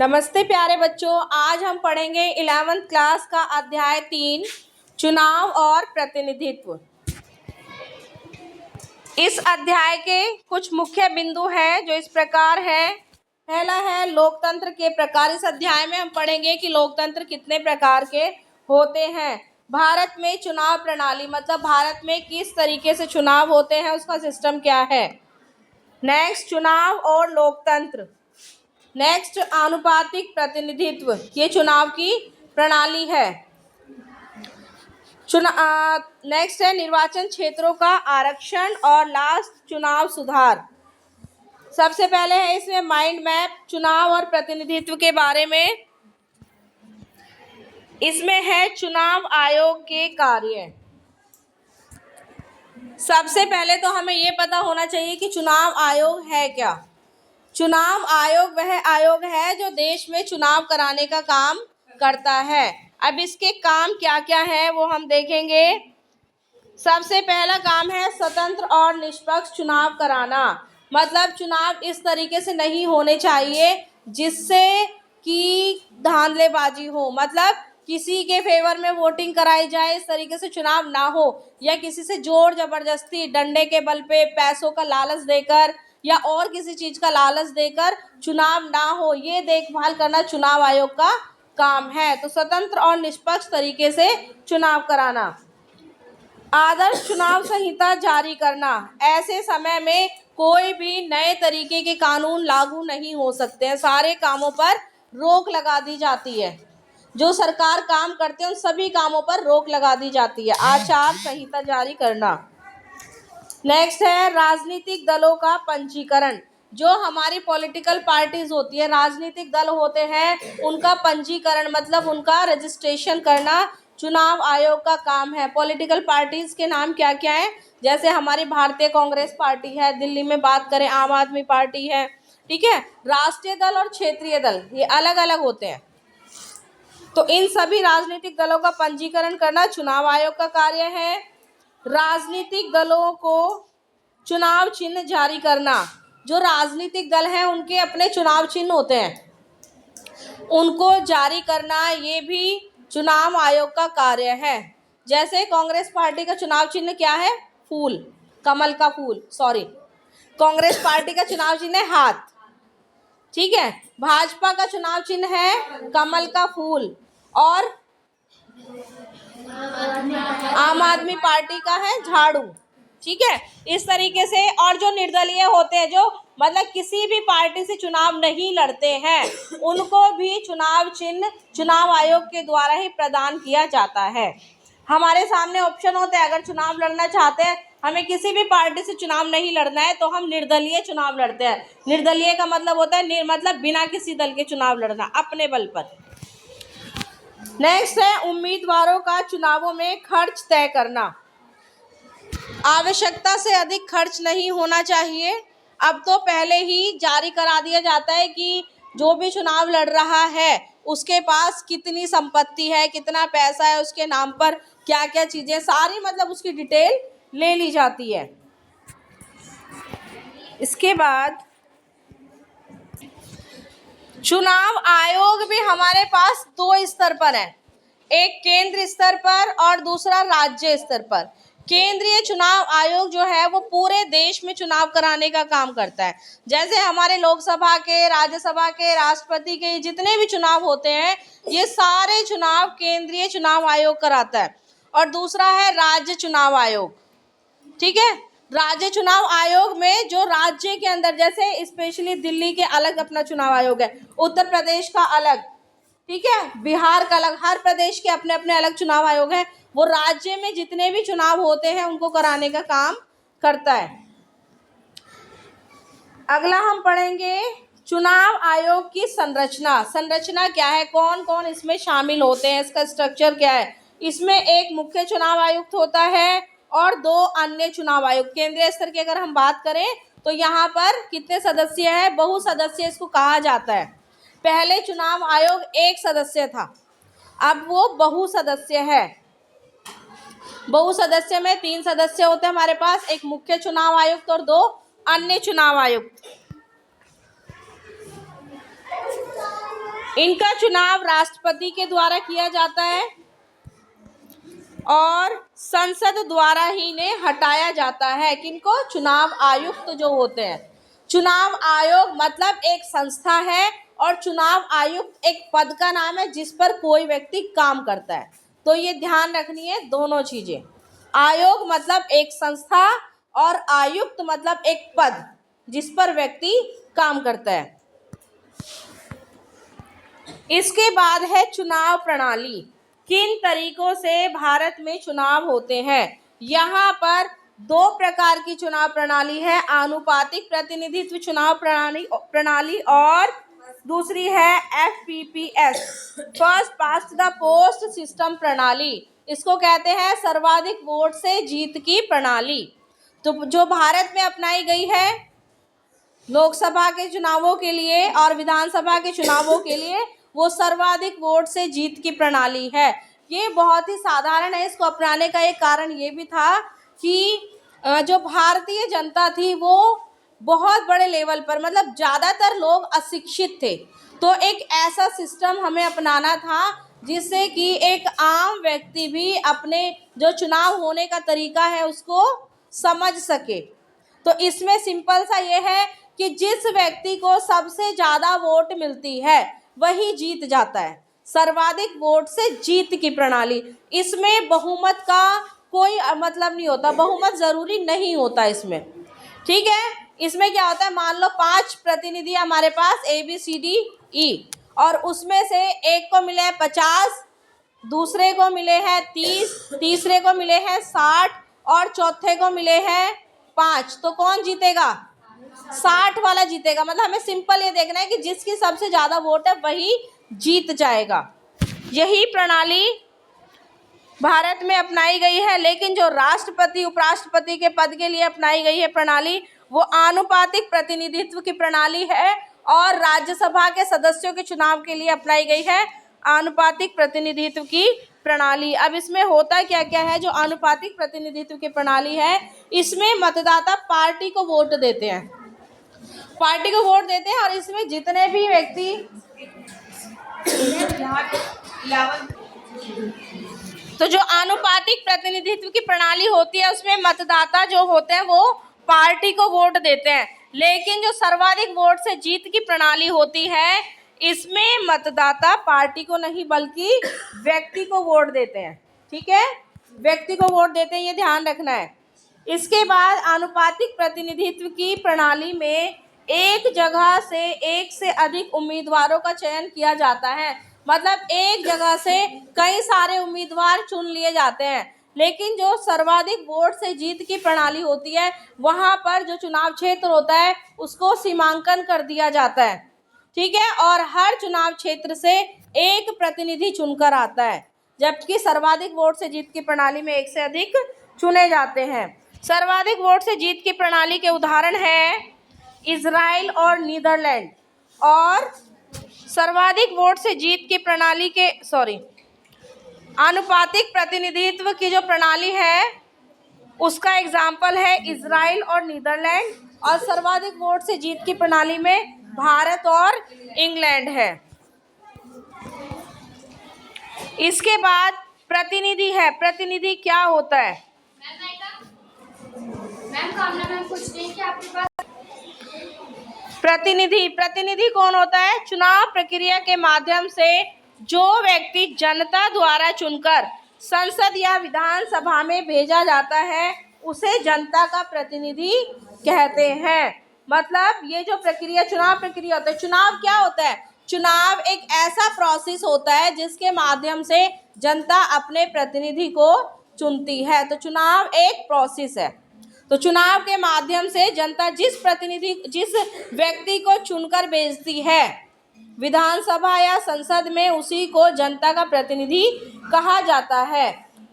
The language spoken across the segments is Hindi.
नमस्ते प्यारे बच्चों, आज हम पढ़ेंगे 11th क्लास का अध्याय 3 चुनाव और प्रतिनिधित्व। इस अध्याय के कुछ मुख्य बिंदु हैं जो इस प्रकार है। पहला है लोकतंत्र के प्रकार। इस अध्याय में हम पढ़ेंगे कि लोकतंत्र कितने प्रकार के होते हैं। भारत में चुनाव प्रणाली मतलब भारत में किस तरीके से चुनाव होते हैं, उसका सिस्टम क्या है। नेक्स्ट चुनाव और लोकतंत्र। नेक्स्ट आनुपातिक प्रतिनिधित्व, ये चुनाव की प्रणाली है। नेक्स्ट है निर्वाचन क्षेत्रों का आरक्षण और लास्ट चुनाव सुधार। सबसे पहले है इसमें माइंड मैप चुनाव और प्रतिनिधित्व के बारे में। इसमें है चुनाव आयोग के कार्य। सबसे पहले तो हमें ये पता होना चाहिए कि चुनाव आयोग है क्या। चुनाव आयोग वह आयोग है जो देश में चुनाव कराने का काम करता है। अब इसके काम क्या क्या है वो हम देखेंगे। सबसे पहला काम है स्वतंत्र और निष्पक्ष चुनाव कराना। मतलब चुनाव इस तरीके से नहीं होने चाहिए जिससे कि धांधलेबाजी हो, मतलब किसी के फेवर में वोटिंग कराई जाए, इस तरीके से चुनाव ना हो, या किसी से जोर जबरदस्ती डंडे के बल पे पैसों का लालच देकर या और किसी चीज का लालच देकर चुनाव ना हो, ये देखभाल करना चुनाव आयोग का काम है। तो स्वतंत्र और निष्पक्ष तरीके से चुनाव कराना। आदर्श चुनाव संहिता जारी करना। ऐसे समय में कोई भी नए तरीके के कानून लागू नहीं हो सकते हैं, सारे कामों पर रोक लगा दी जाती है। जो सरकार काम करते हैं उन सभी कामों पर रोक लगा दी जाती है। आचार संहिता जारी करना। नेक्स्ट है राजनीतिक दलों का पंजीकरण। जो हमारी पॉलिटिकल पार्टीज होती है, राजनीतिक दल होते हैं, उनका पंजीकरण मतलब उनका रजिस्ट्रेशन करना चुनाव आयोग का काम है। पॉलिटिकल पार्टीज के नाम क्या क्या हैं, जैसे हमारी भारतीय कांग्रेस पार्टी है, दिल्ली में बात करें आम आदमी पार्टी है, ठीक है। राष्ट्रीय दल और क्षेत्रीय दल ये अलग अलग होते हैं। तो इन सभी राजनीतिक दलों का पंजीकरण करना चुनाव आयोग का कार्य है। राजनीतिक दलों को चुनाव चिन्ह जारी करना। जो राजनीतिक दल हैं उनके अपने चुनाव चिन्ह होते हैं, उनको जारी करना ये भी चुनाव आयोग का कार्य है। जैसे कांग्रेस पार्टी का चुनाव चिन्ह क्या है, फूल, कमल का फूल, सॉरी, कांग्रेस पार्टी का चुनाव चिन्ह है हाथ, ठीक है। भाजपा का चुनाव चिन्ह है कमल का फूल और आम आदमी पार्टी का है झाड़ू, ठीक है। इस तरीके से और जो निर्दलीय होते हैं, जो मतलब किसी भी पार्टी से चुनाव नहीं लड़ते हैं, उनको भी चुनाव चिन्ह चुनाव आयोग के द्वारा ही प्रदान किया जाता है। हमारे सामने ऑप्शन होते हैं, अगर चुनाव लड़ना चाहते हैं, हमें किसी भी पार्टी से चुनाव नहीं लड़ना है तो हम निर्दलीय चुनाव लड़ते हैं। निर्दलीय का मतलब होता है मतलब बिना किसी दल के चुनाव लड़ना, अपने बल पर। नेक्स्ट है उम्मीदवारों का चुनावों में खर्च तय करना। आवश्यकता से अधिक खर्च नहीं होना चाहिए। अब तो पहले ही जारी करा दिया जाता है कि जो भी चुनाव लड़ रहा है उसके पास कितनी संपत्ति है, कितना पैसा है, उसके नाम पर क्या क्या चीजें, सारी मतलब उसकी डिटेल ले ली जाती है। इसके बाद चुनाव आयोग भी हमारे पास दो स्तर पर है, एक केंद्र स्तर पर और दूसरा राज्य स्तर पर। केंद्रीय चुनाव आयोग जो है वो पूरे देश में चुनाव कराने का काम करता है। जैसे हमारे लोकसभा के, राज्यसभा के, राष्ट्रपति के जितने भी चुनाव होते हैं, ये सारे चुनाव केंद्रीय चुनाव आयोग कराता है। और दूसरा है राज्य चुनाव आयोग, ठीक है। राज्य चुनाव आयोग में जो राज्य के अंदर, जैसे स्पेशली दिल्ली के अलग अपना चुनाव आयोग है, उत्तर प्रदेश का अलग, ठीक है, बिहार का अलग, हर प्रदेश के अपने अपने अलग चुनाव आयोग हैं। वो राज्य में जितने भी चुनाव होते हैं उनको कराने का काम करता है। अगला हम पढ़ेंगे चुनाव आयोग की संरचना। संरचना क्या है, कौन कौन इसमें शामिल होते हैं, इसका स्ट्रक्चर क्या है। इसमें एक मुख्य चुनाव आयुक्त होता है और दो अन्य चुनाव आयुक्त। केंद्रीय स्तर की अगर हम बात करें तो यहाँ पर कितने सदस्य हैं, बहुसदस्य इसको कहा जाता है। पहले चुनाव आयोग एक सदस्य था, अब वो बहुसदस्य है। बहुसदस्य में 3 सदस्य होते हैं हमारे पास, एक मुख्य चुनाव आयुक्त और 2 अन्य चुनाव आयुक्त। इनका चुनाव राष्ट्रपति के द्वारा किया जाता है और संसद द्वारा ही इन्हें हटाया जाता है। किनको? चुनाव आयुक्त जो होते हैं। चुनाव आयोग मतलब एक संस्था है और चुनाव आयुक्त एक पद का नाम है जिस पर कोई व्यक्ति काम करता है। तो ये ध्यान रखनी है दोनों चीजें। आयोग मतलब एक संस्था और आयुक्त मतलब एक पद जिस पर व्यक्ति काम करता है। इसके बाद है चुनाव प्रणाली। किन तरीकों से भारत में चुनाव होते हैं? यहाँ पर दो प्रकार की चुनाव प्रणाली है, आनुपातिक प्रतिनिधित्व चुनाव प्रणाली और दूसरी है FPPS, first past the post system प्रणाली। इसको कहते हैं सर्वाधिक वोट से जीत की प्रणाली। तो जो भारत में अपनाई गई है लोकसभा के चुनावों के लिए और विधानसभा के चुनावों के लिए, वो सर्वाधिक वोट से जीत की प्रणाली है। ये बहुत ही साधारण है। इसको अपनाने का एक कारण ये भी था कि जो भारतीय जनता थी वो बहुत बड़े लेवल पर, मतलब ज़्यादातर लोग अशिक्षित थे। तो एक ऐसा सिस्टम हमें अपनाना था जिससे कि एक आम व्यक्ति भी अपने जो चुनाव होने का तरीका है उसको समझ सके। तो इसमें सिंपल सा ये है कि जिस व्यक्ति को सबसे ज़्यादा वोट मिलती है वही जीत जाता है। सर्वाधिक वोट से जीत की प्रणाली। इसमें बहुमत का कोई मतलब नहीं होता, बहुमत ज़रूरी नहीं होता इसमें। ठीक है, इसमें क्या होता है, मान लो 5 प्रतिनिधि हमारे पास ABCDE और उसमें से एक को मिले हैं 50, दूसरे को मिले हैं 30, तीसरे को मिले हैं 60 और चौथे को मिले हैं 5। तो कौन जीतेगा? 60 वाला जीतेगा। मतलब हमें सिंपल ये देखना है कि जिसकी सबसे ज़्यादा वोट है वही जीत जाएगा। यही प्रणाली भारत में अपनाई गई है। लेकिन जो राष्ट्रपति उपराष्ट्रपति के पद के लिए अपनाई गई है प्रणाली वो आनुपातिक प्रतिनिधित्व की प्रणाली है और राज्यसभा के सदस्यों के चुनाव के लिए अपनाई गई है आनुपातिक प्रतिनिधित्व की प्रणाली। अब इसमें होता क्या क्या है? जो आनुपातिक प्रतिनिधित्व की प्रणाली है इसमें मतदाता पार्टी को वोट देते हैं, पार्टी को वोट देते हैं और इसमें जितने भी व्यक्ति तो जो आनुपातिक प्रतिनिधित्व की प्रणाली होती है उसमें मतदाता जो होते हैं वो पार्टी को वोट देते हैं। लेकिन जो सर्वाधिक वोट से जीत की प्रणाली होती है इसमें मतदाता पार्टी को नहीं बल्कि व्यक्ति को वोट देते हैं। ठीक है, व्यक्ति को वोट देते हैं, ये ध्यान रखना है। इसके बाद आनुपातिक प्रतिनिधित्व की प्रणाली में एक जगह से एक से अधिक उम्मीदवारों का चयन किया जाता है। मतलब एक जगह से कई सारे उम्मीदवार चुन लिए जाते हैं। लेकिन जो सर्वाधिक वोट से जीत की प्रणाली होती है वहाँ पर जो चुनाव क्षेत्र होता है उसको सीमांकन कर दिया जाता है। ठीक है, और हर चुनाव क्षेत्र से एक प्रतिनिधि चुनकर आता है, जबकि सर्वाधिक वोट से जीत की प्रणाली में एक से अधिक चुने जाते हैं। सर्वाधिक वोट से जीत की प्रणाली के उदाहरण हैं इजराइल और नीदरलैंड। और सर्वाधिक वोट से जीत की प्रणाली के आनुपातिक प्रतिनिधित्व की जो प्रणाली है उसका एग्जाम्पल है इजराइल और नीदरलैंड। और सर्वाधिक वोट से जीत की प्रणाली में भारत और इंग्लैंड है। इसके बाद प्रतिनिधि है। प्रतिनिधि क्या होता है? प्रतिनिधि कौन होता है? चुनाव प्रक्रिया के माध्यम से जो व्यक्ति जनता द्वारा चुनकर संसद या विधानसभा में भेजा जाता है उसे जनता का प्रतिनिधि कहते हैं। मतलब ये जो प्रक्रिया चुनाव प्रक्रिया होता है, चुनाव क्या होता है? चुनाव एक ऐसा प्रोसेस होता है जिसके माध्यम से जनता अपने प्रतिनिधि को चुनती है। तो चुनाव एक प्रोसेस है। तो चुनाव के माध्यम से जनता जिस व्यक्ति को चुनकर भेजती है विधानसभा या संसद में उसी को जनता का प्रतिनिधि कहा जाता है।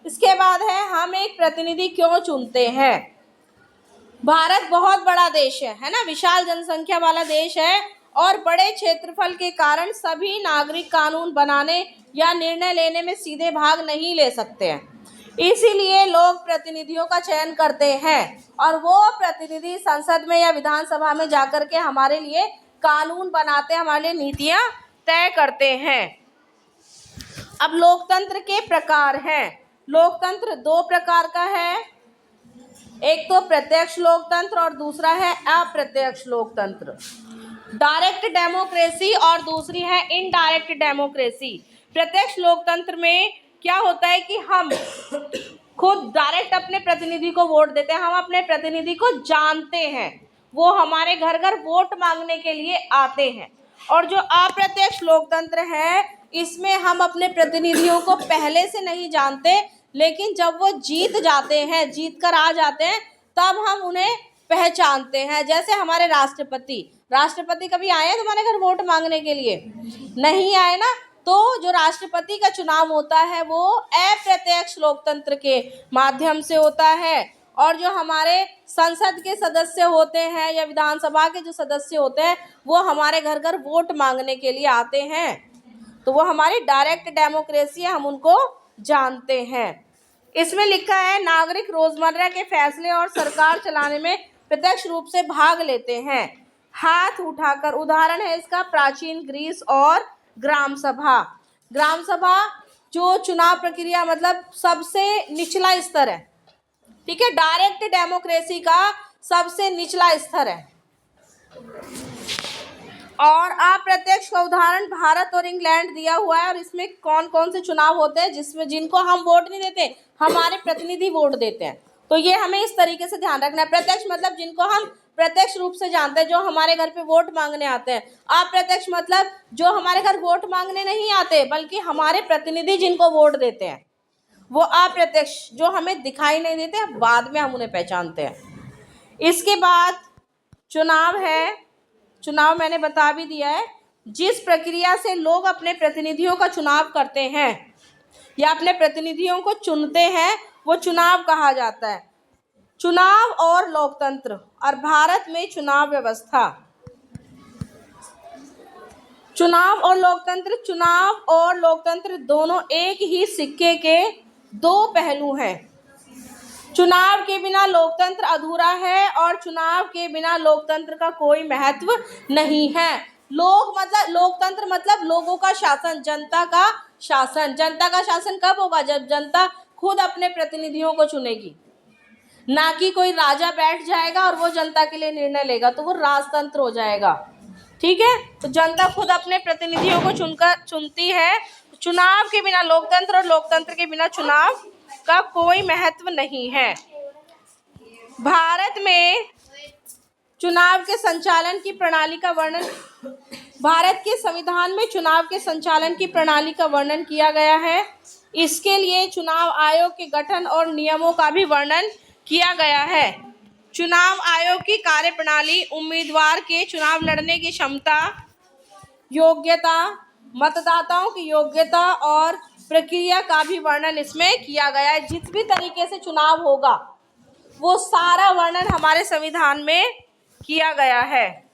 इसके बाद है हम एक प्रतिनिधि क्यों चुनते हैं। भारत बहुत बड़ा देश है ना, विशाल जनसंख्या वाला देश है और बड़े क्षेत्रफल के कारण सभी नागरिक कानून बनाने या निर्णय लेने में सीधे भाग नहीं ले सकते हैं। इसीलिए लोग प्रतिनिधियों का चयन करते हैं और वो प्रतिनिधि संसद में या विधानसभा में जाकर के हमारे लिए कानून बनाते हैं, हमारे लिए नीतियाँ तय करते हैं। अब लोकतंत्र के प्रकार हैं। लोकतंत्र दो प्रकार का है, एक तो प्रत्यक्ष लोकतंत्र और दूसरा है अप्रत्यक्ष लोकतंत्र। डायरेक्ट डेमोक्रेसी और दूसरी है इनडायरेक्ट डेमोक्रेसी। प्रत्यक्ष लोकतंत्र में क्या होता है कि हम खुद डायरेक्ट अपने प्रतिनिधि को वोट देते हैं, हम अपने प्रतिनिधि को जानते हैं, वो हमारे घर घर वोट मांगने के लिए आते हैं। और जो अप्रत्यक्ष लोकतंत्र है, इसमें हम अपने प्रतिनिधियों को पहले से नहीं जानते, लेकिन जब वो जीत जाते हैं, जीत कर आ जाते हैं, तब हम उन्हें पहचानते हैं। जैसे हमारे राष्ट्रपति कभी आए हैं तुम्हारे घर वोट मांगने के लिए? नहीं आए ना। तो जो राष्ट्रपति का चुनाव होता है वो अप्रत्यक्ष लोकतंत्र के माध्यम से होता है। और जो हमारे संसद के सदस्य होते हैं या विधानसभा के जो सदस्य होते हैं, वो हमारे घर घर वोट मांगने के लिए आते हैं, तो वो हमारी डायरेक्ट डेमोक्रेसी है, हम उनको जानते हैं। इसमें लिखा है नागरिक रोजमर्रा के फैसले और सरकार चलाने में प्रत्यक्ष रूप से भाग लेते हैं, हाथ उठाकर। उदाहरण है इसका प्राचीन ग्रीस और ग्राम सभा। ग्राम सभा जो चुनाव प्रक्रिया मतलब सबसे निचला स्तर है, ठीक है, डायरेक्ट डेमोक्रेसी का सबसे निचला स्तर है। और अप्रत्यक्ष का उदाहरण भारत और इंग्लैंड दिया हुआ है। और इसमें कौन कौन से चुनाव होते हैं जिसमें जिनको हम वोट नहीं देते, हमारे प्रतिनिधि वोट देते हैं। तो ये हमें इस तरीके से ध्यान रखना है। प्रत्यक्ष मतलब जिनको हम प्रत्यक्ष रूप से जानते हैं, जो हमारे घर पे वोट मांगने आते हैं। अप्रत्यक्ष मतलब जो हमारे घर वोट मांगने नहीं आते, बल्कि हमारे प्रतिनिधि जिनको वोट देते हैं, वो अप्रत्यक्ष, जो हमें दिखाई नहीं देते, बाद में हम उन्हें पहचानते हैं। इसके बाद चुनाव है। चुनाव मैंने बता भी दिया है, जिस प्रक्रिया से लोग अपने प्रतिनिधियों का चुनाव करते हैं या अपने प्रतिनिधियों को चुनते हैं, वो चुनाव कहा जाता है। चुनाव और लोकतंत्र और भारत में चुनाव व्यवस्था। चुनाव और लोकतंत्र दोनों एक ही सिक्के के दो पहलू हैं। चुनाव के बिना लोकतंत्र अधूरा है और चुनाव के बिना लोकतंत्र का कोई महत्व नहीं है। लोकतंत्र मतलब लोगों का शासन, जनता का शासन। जनता का शासन कब होगा? जब जनता खुद अपने प्रतिनिधियों को चुनेगी, ना कि कोई राजा बैठ जाएगा और वो जनता के लिए निर्णय लेगा, तो वो राजतंत्र हो जाएगा। ठीक है, तो जनता खुद अपने प्रतिनिधियों को चुनती है। चुनाव के बिना लोकतंत्र और लोकतंत्र के बिना चुनाव का कोई महत्व नहीं है। भारत में चुनाव के संचालन की प्रणाली का वर्णन, भारत के संविधान में चुनाव के संचालन की प्रणाली का वर्णन किया गया है। इसके लिए चुनाव आयोग के गठन और नियमों का भी वर्णन किया गया है। चुनाव आयोग की कार्यप्रणाली, उम्मीदवार के चुनाव लड़ने की क्षमता, योग्यता, मतदाताओं की योग्यता और प्रक्रिया का भी वर्णन इसमें किया गया है। जिस भी तरीके से चुनाव होगा वो सारा वर्णन हमारे संविधान में किया गया है।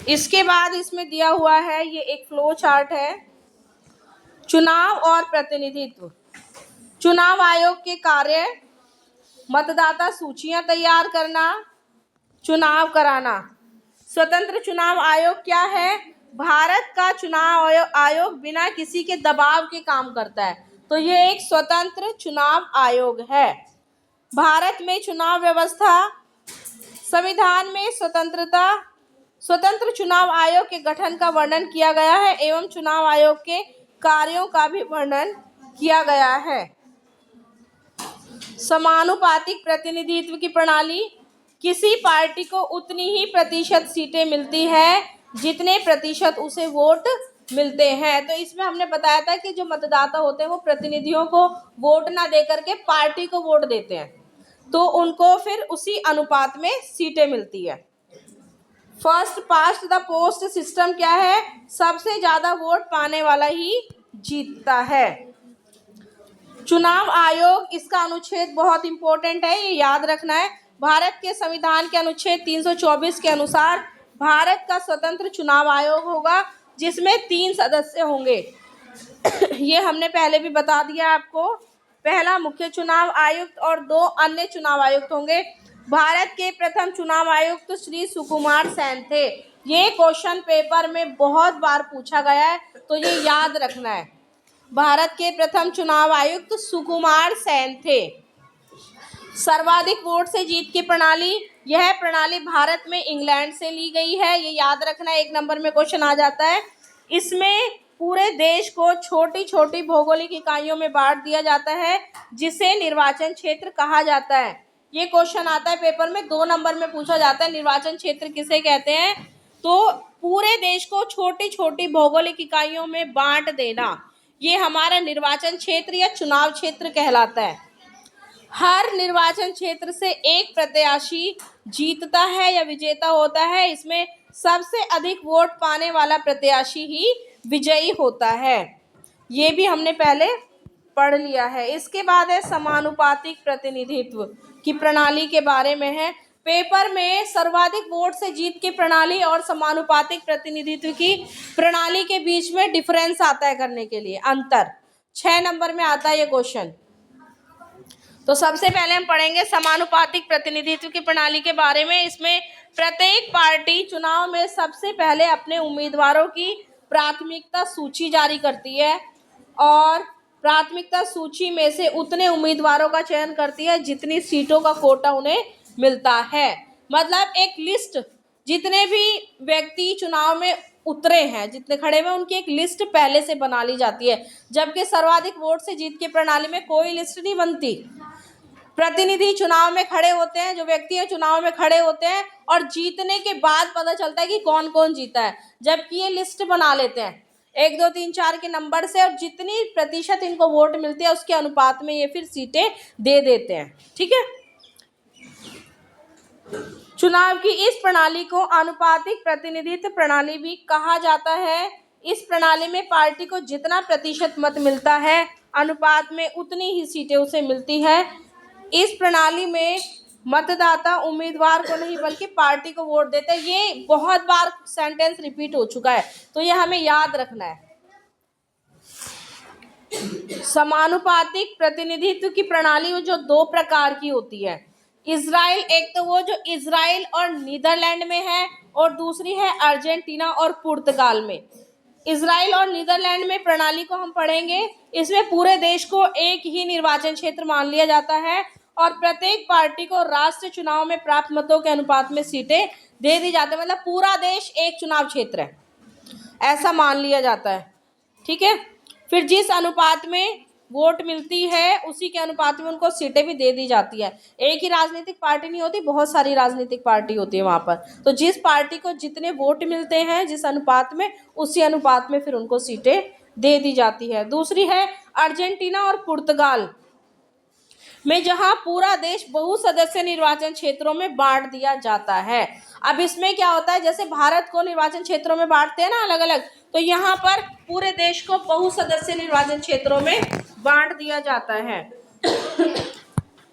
इसके बाद इसमें दिया हुआ है, ये एक फ्लो चार्ट है। चुनाव और प्रतिनिधित्व। चुनाव आयोग के कार्य: मतदाता सूचियां तैयार करना, चुनाव कराना। स्वतंत्र चुनाव आयोग क्या है? भारत का चुनाव आयोग बिना किसी के दबाव के काम करता है, तो ये एक स्वतंत्र चुनाव आयोग है। भारत में चुनाव व्यवस्था। संविधान में स्वतंत्र चुनाव आयोग के गठन का वर्णन किया गया है एवं चुनाव आयोग के कार्यों का भी वर्णन किया गया है। समानुपातिक प्रतिनिधित्व की प्रणाली। किसी पार्टी को उतनी ही प्रतिशत सीटें मिलती है जितने प्रतिशत उसे वोट मिलते हैं। तो इसमें हमने बताया था कि जो मतदाता होते हैं वो प्रतिनिधियों को वोट ना दे करके पार्टी को वोट देते हैं, तो उनको फिर उसी अनुपात में सीटें मिलती है। First past the post system क्या है? सबसे ज्यादा वोट पाने वाला ही जीतता है। चुनाव आयोग, इसका अनुच्छेद बहुत इंपॉर्टेंट है, ये याद रखना है। भारत के संविधान के अनुच्छेद 324 के अनुसार भारत का स्वतंत्र चुनाव आयोग होगा जिसमें 3 सदस्य होंगे। ये हमने पहले भी बता दिया आपको। पहला मुख्य चुनाव आयुक्त और 2 अन्य चुनाव आयुक्त होंगे। भारत के प्रथम चुनाव आयुक्त श्री सुकुमार सेन थे। ये क्वेश्चन पेपर में बहुत बार पूछा गया है, तो ये याद रखना है। भारत के प्रथम चुनाव आयुक्त सुकुमार सेन थे। सर्वाधिक वोट से जीत की प्रणाली, यह प्रणाली भारत में इंग्लैंड से ली गई है, ये याद रखना है, 1 नंबर में क्वेश्चन आ जाता है। इसमें पूरे देश को छोटी छोटी भौगोलिक इकाइयों में बांट दिया जाता है, जिसे निर्वाचन क्षेत्र कहा जाता है। ये क्वेश्चन आता है पेपर में, 2 नंबर में पूछा जाता है, निर्वाचन क्षेत्र किसे कहते हैं। तो पूरे देश को छोटी छोटी भौगोलिक इकाइयों में बांट देना, ये हमारा निर्वाचन क्षेत्र या चुनाव क्षेत्र कहलाता है। हर निर्वाचन क्षेत्र से एक प्रत्याशी जीतता है या विजेता होता है। इसमें सबसे अधिक वोट पाने वाला प्रत्याशी ही विजयी होता है। ये भी हमने पहले पढ़ लिया है। इसके बाद है समानुपातिक प्रतिनिधित्व की प्रणाली के बारे में है। पेपर में सर्वाधिक वोट से जीत की प्रणाली और समानुपातिक प्रतिनिधित्व की प्रणाली के बीच में डिफरेंस आता है करने के लिए, अंतर। 6 नंबर में आता है ये क्वेश्चन। तो सबसे पहले हम पढ़ेंगे समानुपातिक प्रतिनिधित्व की प्रणाली के बारे में। इसमें प्रत्येक पार्टी चुनाव में सबसे पहले अपने उम्मीदवारों की प्राथमिकता सूची जारी करती है और प्राथमिकता सूची में से उतने उम्मीदवारों का चयन करती है जितनी सीटों का कोटा उन्हें मिलता है। मतलब एक लिस्ट, जितने भी व्यक्ति चुनाव में उतरे हैं, जितने खड़े हुए, उनकी एक लिस्ट पहले से बना ली जाती है। जबकि सर्वाधिक वोट से जीत की प्रणाली में कोई लिस्ट नहीं बनती। प्रतिनिधि चुनाव में खड़े होते हैं, जो व्यक्ति है चुनाव में खड़े होते हैं और जीतने के बाद पता चलता है कि कौन कौन जीता है। जबकि ये लिस्ट बना लेते हैं 1 2 3 4 के नंबर से, और जितनी प्रतिशत इनको वोट मिलती है उसके अनुपात में ये फिर सीटें दे देते हैं। ठीक है। चुनाव की इस प्रणाली को आनुपातिक प्रतिनिधित्व प्रणाली भी कहा जाता है। इस प्रणाली में पार्टी को जितना प्रतिशत मत मिलता है अनुपात में उतनी ही सीटें उसे मिलती है। इस प्रणाली में मतदाता उम्मीदवार को नहीं बल्कि पार्टी को वोट देते हैं। ये बहुत बार सेंटेंस रिपीट हो चुका है, तो ये हमें याद रखना है। समानुपातिक प्रतिनिधित्व की प्रणाली जो 2 प्रकार की होती है। इजराइल, एक तो वो जो इजराइल और नीदरलैंड में है, और दूसरी है अर्जेंटीना और पुर्तगाल में। इजराइल और नीदरलैंड में प्रणाली को हम पढ़ेंगे। इसमें पूरे देश को एक ही निर्वाचन क्षेत्र मान लिया जाता है और प्रत्येक पार्टी को राष्ट्रीय चुनाव में प्राप्त मतों के अनुपात में सीटें दे दी जाती है। मतलब पूरा देश एक चुनाव क्षेत्र है, ऐसा मान लिया जाता है। ठीक है। फिर जिस अनुपात में वोट मिलती है उसी के अनुपात में उनको सीटें भी दे दी जाती है। एक ही राजनीतिक पार्टी नहीं होती, बहुत सारी राजनीतिक पार्टी होती है वहाँ पर। तो जिस पार्टी को जितने वोट मिलते हैं जिस अनुपात में, उसी अनुपात में फिर उनको सीटें दे दी जाती है। दूसरी है अर्जेंटीना और पुर्तगाल में, जहां पूरा देश बहुसदस्य निर्वाचन क्षेत्रों में बांट दिया जाता है। अब इसमें क्या होता है, जैसे भारत को निर्वाचन क्षेत्रों में बांटते हैं ना अलग अलग, तो यहाँ पर पूरे देश को बहुसदस्य निर्वाचन क्षेत्रों में बांट दिया जाता है।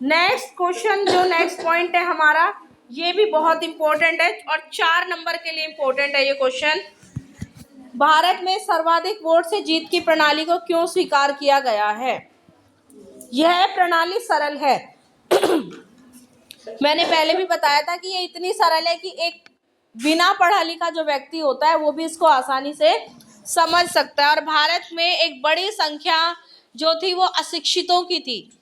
नेक्स्ट क्वेश्चन, जो नेक्स्ट पॉइंट है हमारा, ये भी बहुत इंपॉर्टेंट है और 4 नंबर के लिए इंपॉर्टेंट है ये क्वेश्चन। भारत में सर्वाधिक वोट से जीत की प्रणाली को क्यों स्वीकार किया गया है? यह प्रणाली सरल है। मैंने पहले भी बताया था कि ये इतनी सरल है कि एक बिना पढ़ा लिखा जो व्यक्ति होता है वो भी इसको आसानी से समझ सकता है। और भारत में एक बड़ी संख्या जो थी वो अशिक्षितों की थी,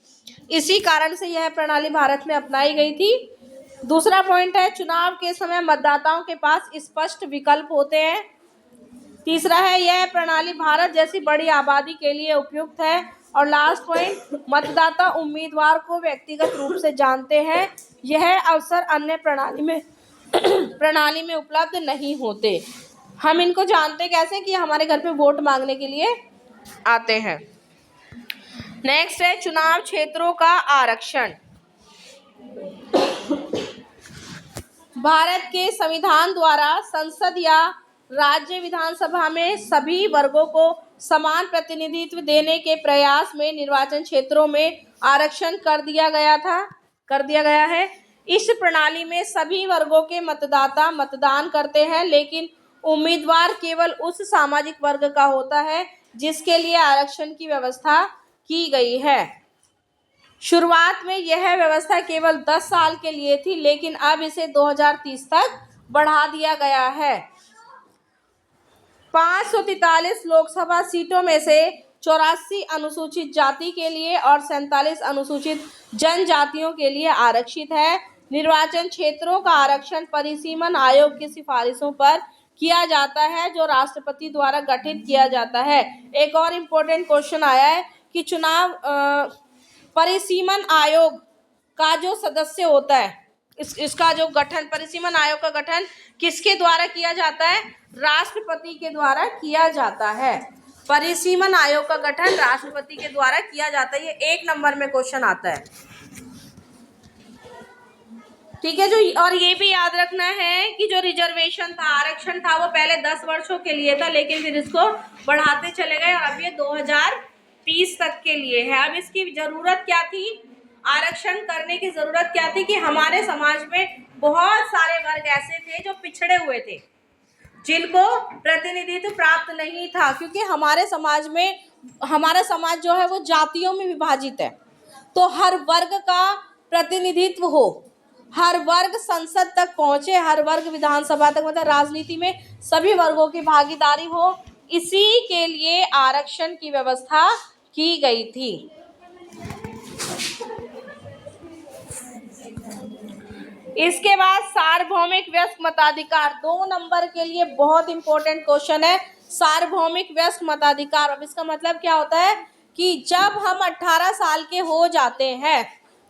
इसी कारण से यह प्रणाली भारत में अपनाई गई थी। दूसरा पॉइंट है, चुनाव के समय मतदाताओं के पास स्पष्ट विकल्प होते हैं। तीसरा है, यह प्रणाली भारत जैसी बड़ी आबादी के लिए उपयुक्त है। और लास्ट पॉइंट, मतदाता उम्मीदवार को व्यक्तिगत रूप से जानते हैं। यह अवसर अन्य प्रणाली में उपलब्ध नहीं होते। हम इनको जानते कैसे कि हमारे घर पे वोट मांगने के लिए आते हैं। नेक्स्ट है चुनाव क्षेत्रों का आरक्षण। भारत के संविधान द्वारा संसद या राज्य विधानसभा में सभी वर्गों को समान प्रतिनिधित्व देने के प्रयास में निर्वाचन क्षेत्रों में आरक्षण कर दिया गया है। इस प्रणाली में सभी वर्गों के मतदाता मतदान करते हैं, लेकिन उम्मीदवार केवल उस सामाजिक वर्ग का होता है जिसके लिए आरक्षण की व्यवस्था की गई है। शुरुआत में यह व्यवस्था केवल 10 साल के लिए थी, लेकिन अब इसे 2030 तक बढ़ा दिया गया है। 543 लोकसभा सीटों में से 84 अनुसूचित जाति के लिए और 47 अनुसूचित जनजातियों के लिए आरक्षित है। निर्वाचन क्षेत्रों का आरक्षण परिसीमन आयोग की सिफारिशों पर किया जाता है, जो राष्ट्रपति द्वारा गठित किया जाता है। एक और इम्पोर्टेंट क्वेश्चन आया है कि चुनाव परिसीमन आयोग का जो सदस्य होता है, इसका जो गठन, परिसीमन आयोग का गठन किसके द्वारा किया जाता है? राष्ट्रपति के द्वारा किया जाता है। परिसीमन आयोग का गठन राष्ट्रपति के द्वारा किया जाता है। ये 1 नंबर में क्वेश्चन आता है, ठीक है। जो और ये भी याद रखना है कि जो रिजर्वेशन था, आरक्षण था, वो पहले 10 वर्षों के लिए था, लेकिन फिर इसको बढ़ाते चले गए और अब ये 2030 तक के लिए है। अब इसकी जरूरत क्या थी? आरक्षण करने की जरूरत क्या थी कि हमारे समाज में बहुत सारे वर्ग ऐसे थे जो पिछड़े हुए थे, जिनको प्रतिनिधित्व प्राप्त नहीं था, क्योंकि हमारे समाज में, हमारा समाज जो है वो जातियों में विभाजित है। तो हर वर्ग का प्रतिनिधित्व हो, हर वर्ग संसद तक पहुंचे, हर वर्ग विधानसभा तक, मतलब राजनीति में सभी वर्गों की भागीदारी हो, इसी के लिए आरक्षण की व्यवस्था की गई थी। इसके बाद सार्वभौमिक वयस्क मताधिकार, 2 नंबर के लिए बहुत इंपॉर्टेंट क्वेश्चन है। सार्वभौमिक वयस्क मताधिकार, अब इसका मतलब क्या होता है कि जब हम 18 साल के हो जाते हैं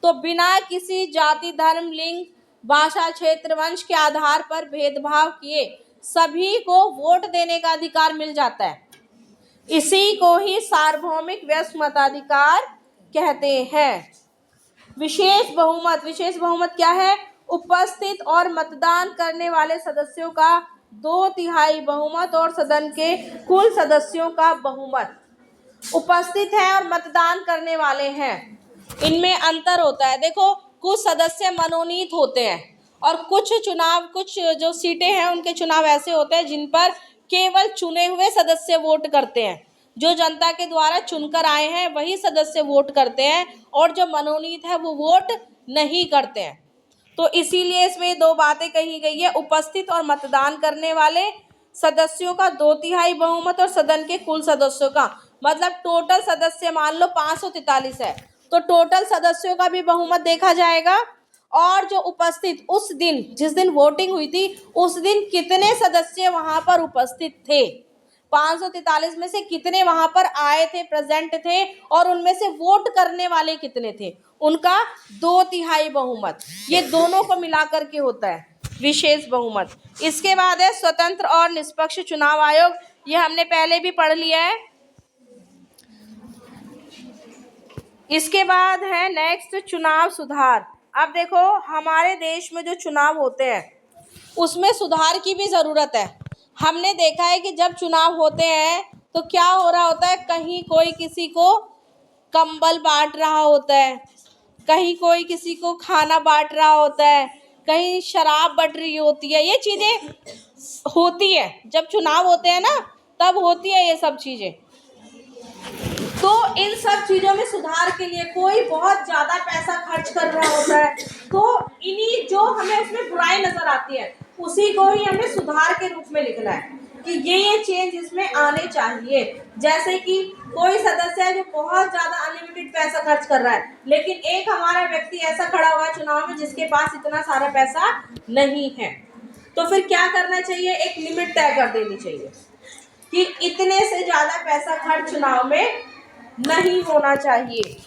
तो बिना किसी जाति, धर्म, लिंग, भाषा, क्षेत्र, वंश के आधार पर भेदभाव किए सभी को वोट देने का अधिकार मिल जाता है। इसी को ही सार्वभौमिक वयस्क मताधिकार कहते हैं। विशेष बहुमत, विशेष बहुमत क्या है? उपस्थित और मतदान करने वाले सदस्यों का 2/3 बहुमत और सदन के कुल सदस्यों का बहुमत। उपस्थित है और मतदान करने वाले हैं, इनमें अंतर होता है। देखो, कुछ सदस्य मनोनीत होते हैं और कुछ जो सीटें हैं उनके चुनाव ऐसे होते हैं जिन पर केवल चुने हुए सदस्य वोट करते हैं। जो जनता के द्वारा चुनकर आए हैं वही सदस्य वोट करते हैं, और जो मनोनीत है वो वोट नहीं करते हैं। तो इसीलिए इसमें 2 बातें कही गई है, उपस्थित और मतदान करने वाले सदस्यों का 2/3 बहुमत और सदन के कुल सदस्यों का, मतलब टोटल सदस्य मान लो 543 है, तो टोटल सदस्यों का भी बहुमत देखा जाएगा। और जो उपस्थित, उस दिन जिस दिन वोटिंग हुई थी उस दिन कितने सदस्य वहां पर उपस्थित थे, 543 में से कितने वहां पर आए थे, प्रेजेंट थे, और उनमें से वोट करने वाले कितने थे, उनका 2/3 बहुमत। ये दोनों को मिलाकर के होता है विशेष बहुमत। इसके बाद है स्वतंत्र और निष्पक्ष चुनाव आयोग, ये हमने पहले भी पढ़ लिया है। इसके बाद है नेक्स्ट चुनाव सुधार। अब देखो, हमारे देश में जो चुनाव होते हैं उसमें सुधार की भी ज़रूरत है। हमने देखा है कि जब चुनाव होते हैं तो क्या हो रहा होता है, कहीं कोई किसी को कंबल बांट रहा होता है, कहीं कोई किसी को खाना बांट रहा होता है, कहीं शराब बट रही होती है। ये चीज़ें होती है जब चुनाव होते हैं ना, तब होती है ये सब चीज़ें। तो इन सब चीज़ों में सुधार के लिए कोई बहुत ज़्यादा पैसा खर्च कर रहा होता है, तो इन्हीं जो हमें उसमें बुराई नज़र आती है उसी को ही हमें सुधार के रूप में लिखना है कि ये चेंज इसमें आने चाहिए। जैसे कि कोई सदस्य है जो बहुत ज़्यादा अनलिमिटेड पैसा खर्च कर रहा है, लेकिन एक हमारा व्यक्ति ऐसा खड़ा हुआ है चुनाव में जिसके पास इतना सारा पैसा नहीं है, तो फिर क्या करना चाहिए? एक लिमिट तय कर देनी चाहिए कि इतने से ज़्यादा पैसा खर्च चुनाव में नहीं होना चाहिए।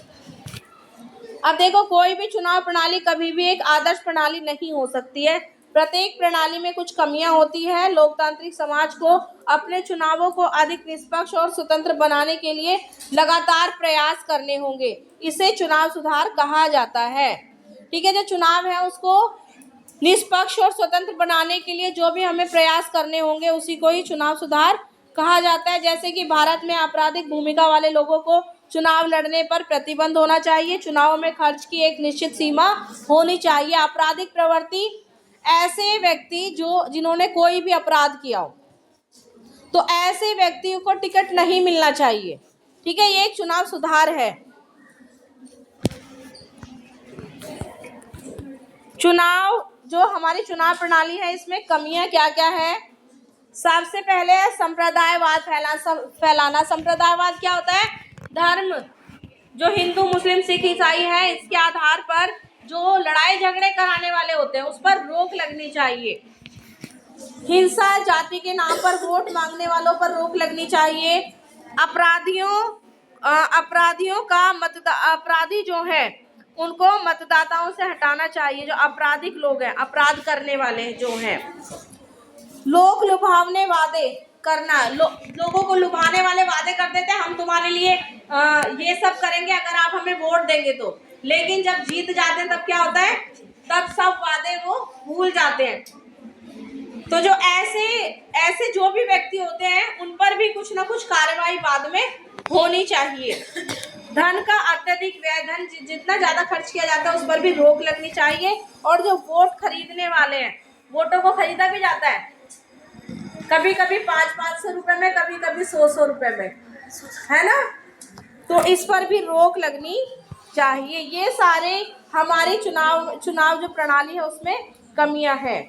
अब देखो, कोई भी चुनाव प्रणाली कभी भी एक आदर्श प्रणाली नहीं हो सकती है। प्रत्येक प्रणाली में कुछ कमियां होती है। लोकतांत्रिक समाज को अपने चुनावों को अधिक निष्पक्ष और स्वतंत्र बनाने के लिए लगातार प्रयास करने होंगे। इसे चुनाव सुधार कहा जाता है। ठीक है, जो चुनाव है उसको निष्पक्ष और स्वतंत्र बनाने के लिए जो भी हमें प्रयास करने होंगे उसी को ही चुनाव सुधार कहा जाता है। जैसे कि भारत में आपराधिक भूमिका वाले लोगों को चुनाव लड़ने पर प्रतिबंध होना चाहिए। चुनाव में खर्च की एक निश्चित सीमा होनी चाहिए। आपराधिक प्रवृत्ति, ऐसे व्यक्ति जिन्होंने कोई भी अपराध किया हो, तो ऐसे व्यक्तियों को टिकट नहीं मिलना चाहिए। ठीक है, ये एक चुनाव सुधार है। चुनाव जो हमारी चुनाव प्रणाली है इसमें कमियां क्या क्या है। सबसे पहले संप्रदायवाद फैलाना। संप्रदायवाद क्या होता है? धर्म, जो हिंदू मुस्लिम सिख ईसाई है, इसके आधार पर जो लड़ाई झगड़े कराने वाले होते हैं उस पर रोक लगनी चाहिए। हिंसा, जाति के नाम पर वोट मांगने वालों पर रोक लगनी चाहिए। अपराधी जो है उनको मतदाताओं से हटाना चाहिए। जो आपराधिक लोग हैं, अपराध करने वाले जो हैं। लोग लुभावने वादे करना, लोगों को लुभाने वाले वादे कर देते हैं, हम तुम्हारे लिए ये सब करेंगे अगर आप हमें वोट देंगे तो। लेकिन जब जीत जाते हैं तब क्या होता है? तब सब वादे वो भूल जाते हैं। तो जो ऐसे जो भी व्यक्ति होते हैं उन पर भी कुछ ना कुछ कार्रवाई बाद में होनी चाहिए। धन का अत्यधिक व्यय, धन जितना ज्यादा खर्च किया जाता है उस पर भी रोक लगनी चाहिए। और जो वोट खरीदने वाले हैं, वोटों को खरीदा भी जाता है, कभी कभी 500 रुपए में, कभी कभी 100 रुपए में, है ना। तो इस पर भी रोक लगनी चाहिए। ये सारे हमारी चुनाव जो प्रणाली है उसमें कमियां हैं।